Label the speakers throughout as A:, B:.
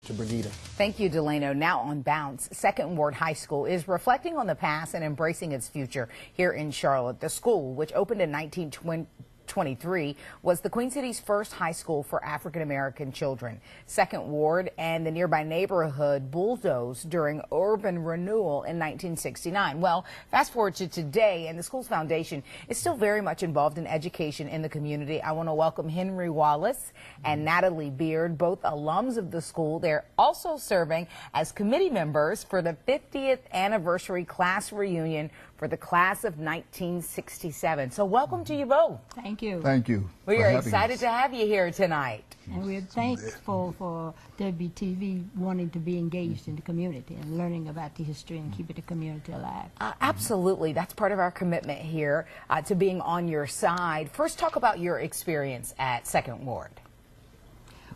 A: To Bernita.
B: Thank you, Delano. Now on Bounce, Second Ward High School is reflecting on the past and embracing its future here in Charlotte. The school, which opened in 1923, was the Queen City's first high school for African-American children. Second Ward and the nearby neighborhood bulldozed during urban renewal in 1969. Well, fast forward to today, and the school's foundation is still very much involved in education in the community. I want to welcome Henry Wallace and Natalie Beard, both alums of the school. They're also serving as committee members for the 50th anniversary class reunion for the class of 1967. So welcome to you both.
C: Thank you.
A: Thank you.
B: We are excited to have you here tonight.
C: And we're thankful for WTV wanting to be engaged in the community and learning about the history and keeping the community alive.
B: Absolutely. That's part of our commitment here to being on your side. First, talk about your experience at Second Ward.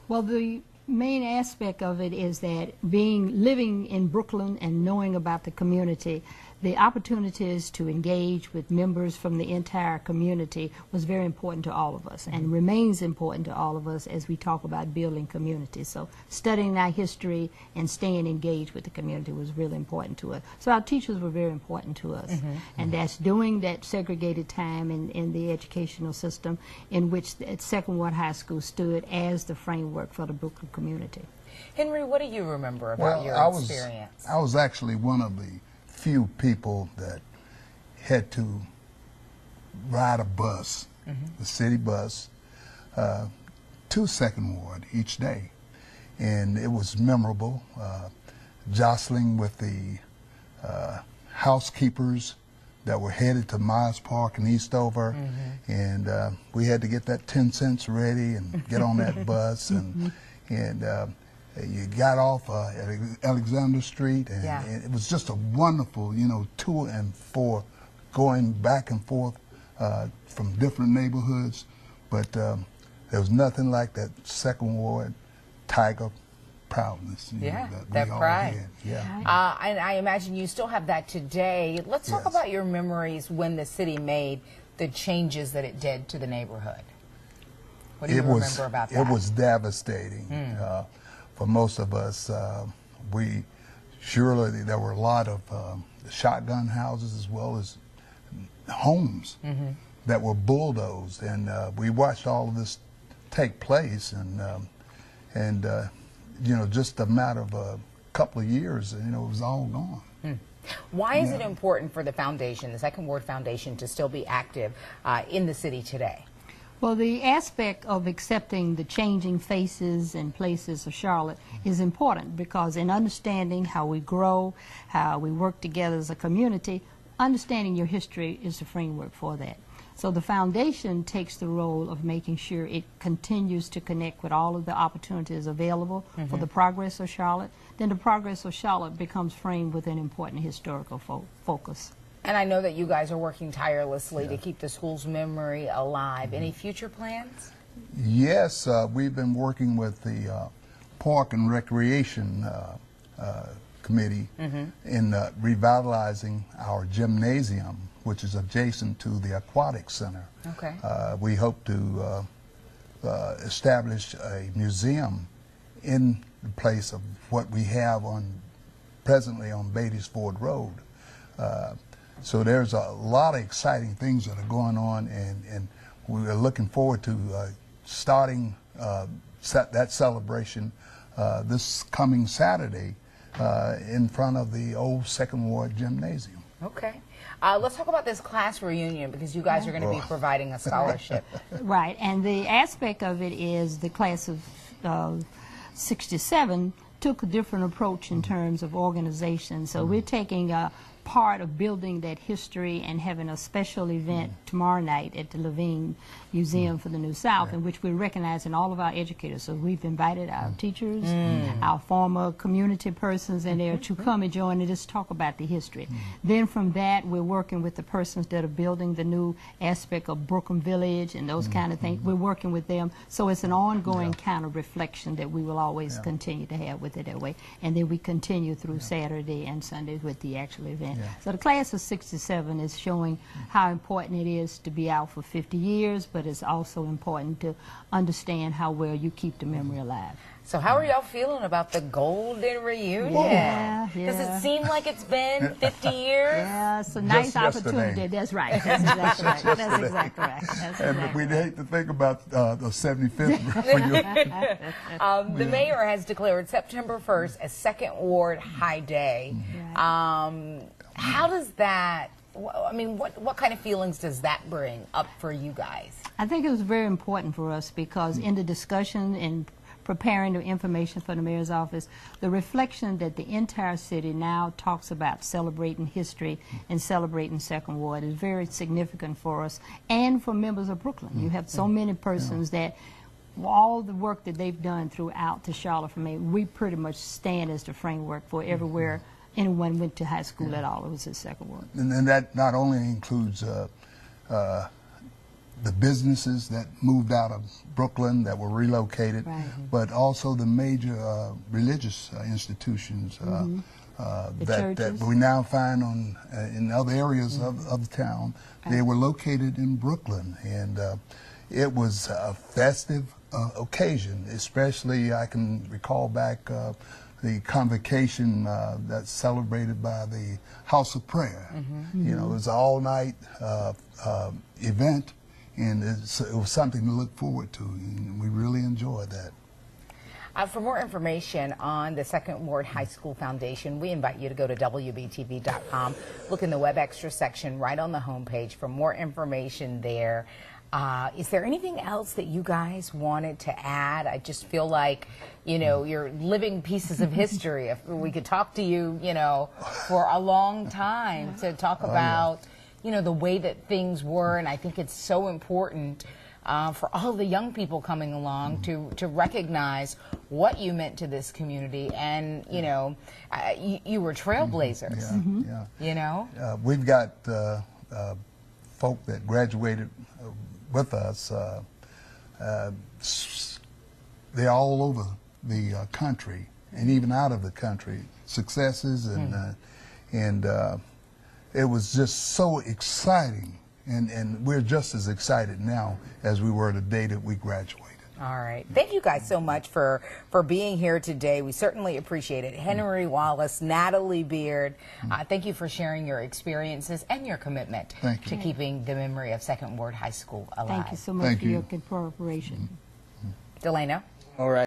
C: Well, the main aspect of it is that living in Brooklyn and knowing about the community, the opportunities to engage with members from the entire community was very important to all of us and remains important to all of us as we talk about building communities. So studying our history and staying engaged with the community was really important to us. So our teachers were very important to us. And that's doing that segregated time in the educational system in which Second Ward High School stood as the framework for the Brooklyn community.
B: Henry, what do you remember about your experience?
D: I was actually one of the few people that had to ride a bus, the city bus, to Second Ward each day. And it was memorable, jostling with the housekeepers that were headed to Myers Park and Eastover. And we had to get that 10 cents ready and get on that bus. And you got off at Alexander Street, and it was just a wonderful, to and for, going back and forth from different neighborhoods. But there was nothing like that Second Ward Tiger proudness.
B: That pride.
D: And
B: I imagine you still have that today. Let's talk about your memories when the city made the changes that it did to the neighborhood. What do you remember about that?
D: It was devastating. For most of us, surely there were a lot of shotgun houses as well as homes that were bulldozed, and we watched all of this take place, and just a matter of a couple of years, it was all gone.
B: Why is it important for the foundation, the Second Ward Foundation, to still be active in the city today?
C: Well, the aspect of accepting the changing faces and places of Charlotte is important because in understanding how we grow, how we work together as a community, understanding your history is the framework for that. So the foundation takes the role of making sure it continues to connect with all of the opportunities available for the progress of Charlotte. Then the progress of Charlotte becomes framed with an important historical focus.
B: And I know that you guys are working tirelessly to keep the school's memory alive. Any future plans?
D: Yes, we've been working with the Park and Recreation Committee in revitalizing our gymnasium, which is adjacent to the Aquatic Center.
B: Okay.
D: We hope to establish a museum in the place of what we have presently on Beatties Ford Road. So there's a lot of exciting things that are going on, and we're looking forward to starting that celebration this coming Saturday in front of the old Second Ward Gymnasium.
B: Okay. Let's talk about this class reunion because you guys are going to be providing a scholarship.
C: Right, and the aspect of it is the class of 67 took a different approach in terms of organization. So we're taking a part of building that history and having a special event tomorrow night at the Levine Museum for the New South, in which we're recognizing all of our educators. So we've invited our teachers, our former community persons in there to come and join and just talk about the history. Then from that, we're working with the persons that are building the new aspect of Brooklyn Village and those kind of things. We're working with them. So it's an ongoing kind of reflection that we will always continue to have with it that way. And then we continue through Saturday and Sunday with the actual event. So the class of 67 is showing how important it is to be out for 50 years, but it's also important to understand how well you keep the memory alive.
B: So how are y'all feeling about the golden reunion?
C: Yeah,
B: Does
C: yeah.
B: it seem like it's been 50 years?
C: Yeah, it's a nice opportunity.
D: yesterday.
C: That's right. That's exactly right. That's
D: yesterday.
C: exactly right. That's
D: And
C: exactly
D: we'd
C: right.
D: hate to think about the 75th reunion.
B: The mayor has declared September 1st as Second Ward High Day. How does that, I mean, what kind of feelings does that bring up for you guys?
C: I think it was very important for us because in the discussion and preparing the information for the mayor's office, the reflection that the entire city now talks about celebrating history and celebrating Second Ward is very significant for us and for members of Brooklyn. You have so many persons that all the work that they've done throughout the Charlotte for me, we pretty much stand as the framework for everywhere anyone went to high school at all. It was at Second Ward.
D: And that not only includes the businesses that moved out of Brooklyn that were relocated,
C: Right.
D: but also the major religious institutions that
C: churches.
D: we now find on in other areas of the town. They were located in Brooklyn, and it was a festive occasion. Especially, I can recall back the convocation that's celebrated by the House of Prayer. You know, it was an all-night event. And it was something to look forward to, and we really enjoyed that.
B: For more information on the Second Ward High School Foundation, we invite you to go to WBTV.com. Look in the Web Extra section right on the homepage for more information there. Is there anything else that you guys wanted to add? I just feel like, you know, you're living pieces of history. If we could talk to you, you know, for a long time to talk about, you know, the way that things were, and I think it's so important for all the young people coming along to recognize what you meant to this community, and you know, you were trailblazers. You know,
D: we've got folk that graduated with us. They're all over the country and even out of the country. Successes and it was just so exciting, and we're just as excited now as we were the day that we graduated.
B: all right. Thank you guys so much for being here today. We certainly appreciate it. Henry Wallace, Natalie Beard, thank you for sharing your experiences and your commitment to keeping the memory of Second Ward High School alive.
C: Thank you so much for your cooperation.
B: Delano?
A: All right.